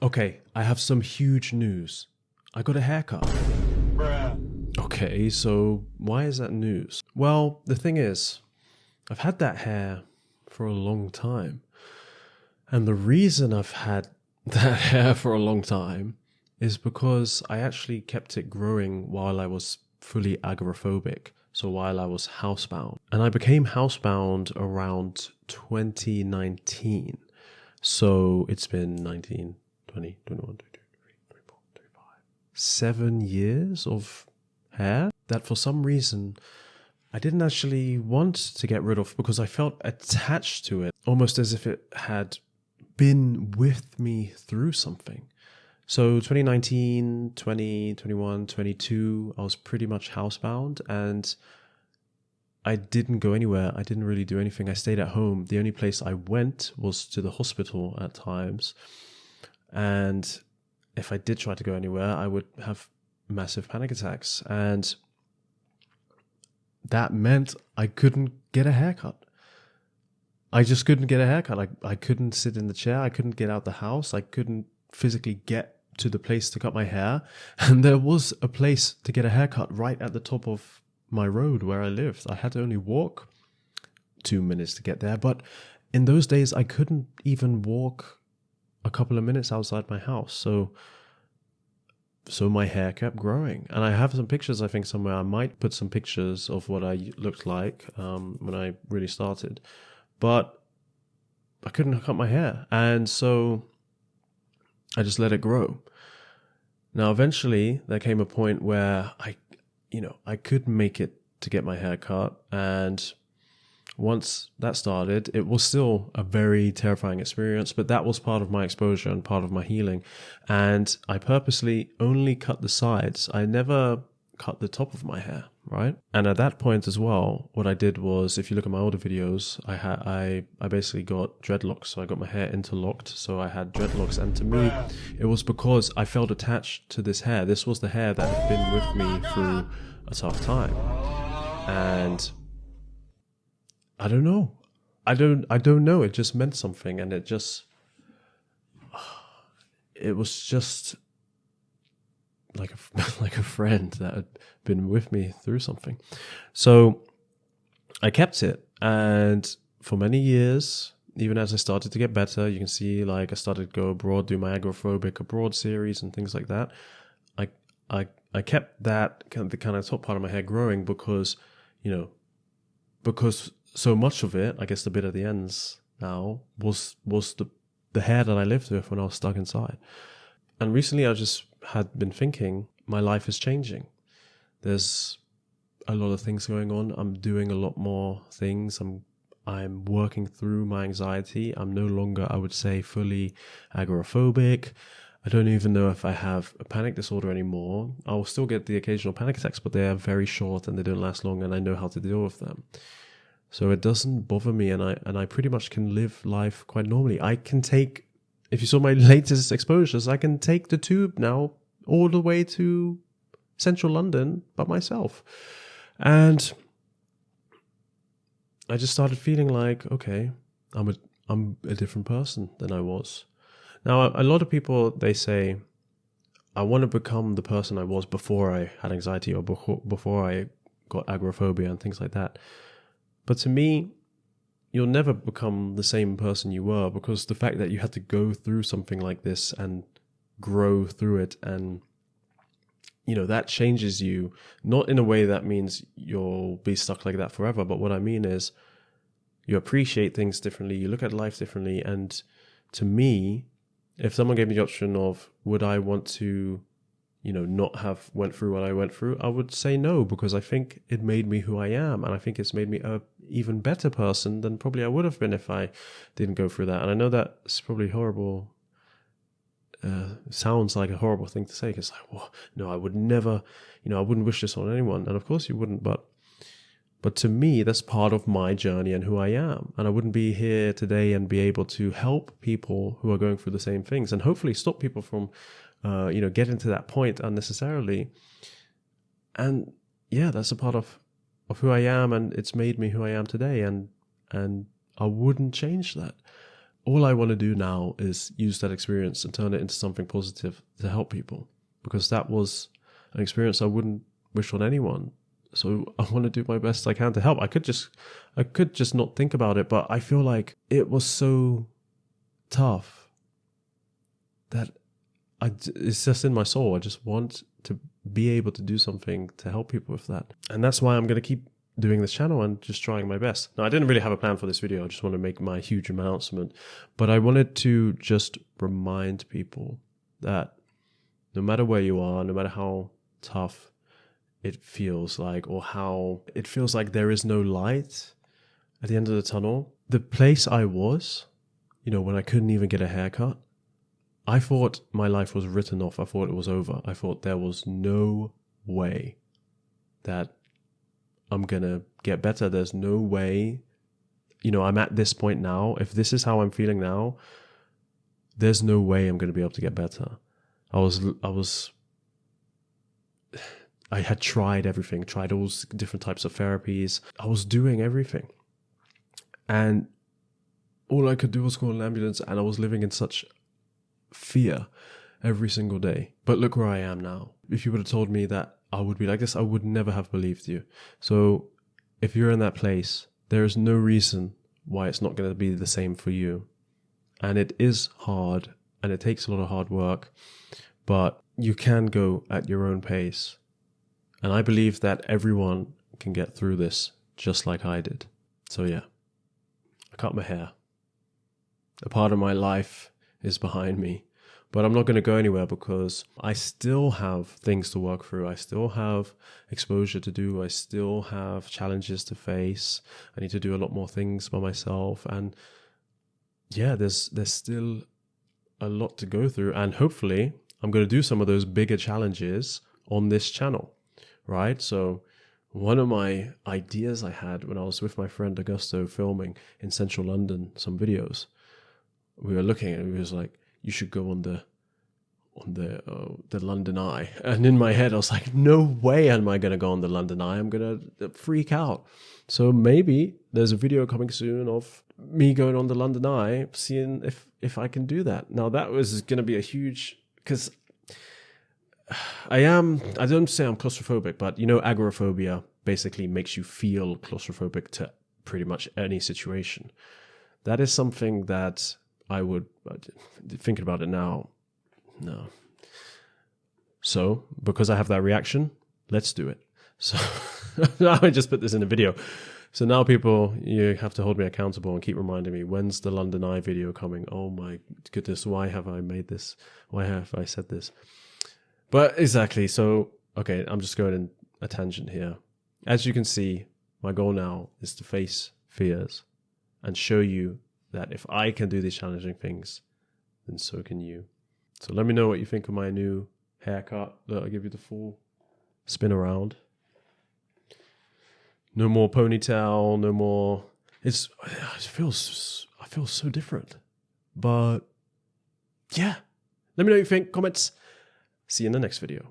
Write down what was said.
Okay, I have some huge news. I got a haircut. Bruh. Okay, so why is that news? Well, the thing is, I've had that hair for a long time. And the reason I've had that hair for a long time is because I actually kept it growing while I was fully agoraphobic. So while I was housebound. And I became housebound around 2019. So it's been 19, 20, 21, 22, 23, 24, 25, 7 years of hair that for some reason I didn't actually want to get rid of because I felt attached to it, almost as if it had been with me through something. So 2019, 20, 21, 22, I was pretty much housebound and I didn't go anywhere. I didn't really do anything. I stayed at home. The only place I went was to the hospital at times. And if I did try to go anywhere, I would have massive panic attacks. And that meant I couldn't get a haircut. I just couldn't get a haircut. I couldn't sit in the chair. I couldn't get out the house. I couldn't physically get to the place to cut my hair. And there was a place to get a haircut right at the top of my road where I lived. I had to only walk 2 minutes to get there. But in those days, I couldn't even walk a couple of minutes outside my house. So my hair kept growing. And I have some pictures, I think, somewhere. I might put some pictures of what I looked like when I really started. But I couldn't cut my hair. And so I just let it grow. Now, eventually, there came a point where I could make it to get my hair cut. And once that started, it was still a very terrifying experience, but that was part of my exposure and part of my healing. And I purposely only cut the sides. I never cut the top of my hair, right? And at that point as well, what I did was, if you look at my older videos, I basically got dreadlocks. So I got my hair interlocked. So I had dreadlocks. And to me, it was because I felt attached to this hair. This was the hair that had been with me through a tough time. And I don't know. I don't know. It just meant something. And it was just like like a friend that had been with me through something. So I kept it, and for many years, even as I started to get better, you can see like I started to go abroad, do my agoraphobic abroad series and things like that. I kept that the kind of top part of my hair growing because so much of it, I guess the bit at the ends now was the hair that I lived with when I was stuck inside. And recently I just had been thinking, my life is changing. There's a lot of things going on. I'm doing a lot more things. I'm working through my anxiety. I'm no longer, I would say, fully agoraphobic. I don't even know if I have a panic disorder anymore. I'll still get the occasional panic attacks, but they are very short and they don't last long, and I know how to deal with them. So it doesn't bother me, and I pretty much can live life quite normally. I can take, if you saw my latest exposures, I can take the tube now all the way to central London by myself. And I just started feeling like, okay, I'm a different person than I was. Now, a lot of people, they say, I want to become the person I was before I had anxiety or before I got agoraphobia and things like that. But to me, you'll never become the same person you were, because the fact that you had to go through something like this and grow through it, and that changes you, not in a way that means you'll be stuck like that forever, but what I mean is you appreciate things differently, you look at life differently. And to me, if someone gave me the option of would I want to not have went through what I went through, I would say no, because I think it made me who I am. And I think it's made me a even better person than probably I would have been if I didn't go through that. And I know that's probably horrible. Sounds like a horrible thing to say, because like, well, no, I would never, I wouldn't wish this on anyone. And of course you wouldn't, but to me, that's part of my journey and who I am. And I wouldn't be here today and be able to help people who are going through the same things, and hopefully stop people from getting to that point unnecessarily. And yeah, that's a part of who I am, and it's made me who I am today, and I wouldn't change that. all I want to do now is use that experience and turn it into something positive to help people, because that was an experience I wouldn't wish on anyone. So I want to do my best I can to help. I could just not think about it, but I feel like it was so tough that it's just in my soul. I just want to be able to do something to help people with that. And that's why I'm going to keep doing this channel and just trying my best. Now, I didn't really have a plan for this video. I just want to make my huge announcement. But I wanted to just remind people that no matter where you are, no matter how tough it feels like, or how it feels like there is no light at the end of the tunnel, the place I was, when I couldn't even get a haircut, I thought my life was written off. I thought it was over. I thought there was no way that I'm going to get better. There's no way, I'm at this point now. If this is how I'm feeling now, there's no way I'm going to be able to get better. I had tried everything, tried all different types of therapies. I was doing everything. And all I could do was call an ambulance, and I was living in such fear every single day. But look where I am now. If you would have told me that I would be like this, I would never have believed you. So if you're in that place, there is no reason why it's not going to be the same for you. And it is hard, and it takes a lot of hard work, but you can go at your own pace. And I believe that everyone can get through this just like I did. So yeah, I cut my hair. A part of my life is behind me. But I'm not going to go anywhere, because I still have things to work through. I still have exposure to do. I still have challenges to face. I need to do a lot more things by myself. And yeah, there's still a lot to go through. And hopefully I'm going to do some of those bigger challenges on this channel, right? So one of my ideas I had when I was with my friend Augusto filming in central London some videos, we were looking and he was like, you should go on the London Eye. And in my head, I was like, no way am I going to go on the London Eye. I'm going to freak out. So maybe there's a video coming soon of me going on the London Eye, seeing if I can do that. Now, that was going to be a huge, because I don't say I'm claustrophobic, but agoraphobia basically makes you feel claustrophobic to pretty much any situation. That is something that I would, thinking about it now, no. So, because I have that reaction, let's do it. So, now I just put this in a video. So now people, you have to hold me accountable and keep reminding me, when's the London Eye video coming? Oh my goodness, why have I made this? Why have I said this? But exactly, so, okay, I'm just going in a tangent here. As you can see, my goal now is to face fears and show you that if I can do these challenging things, then so can you. So let me know what you think of my new haircut. Look, I'll give you the full spin around. No more ponytail, no more. I feel so different. But yeah, let me know what you think. Comments. See you in the next video.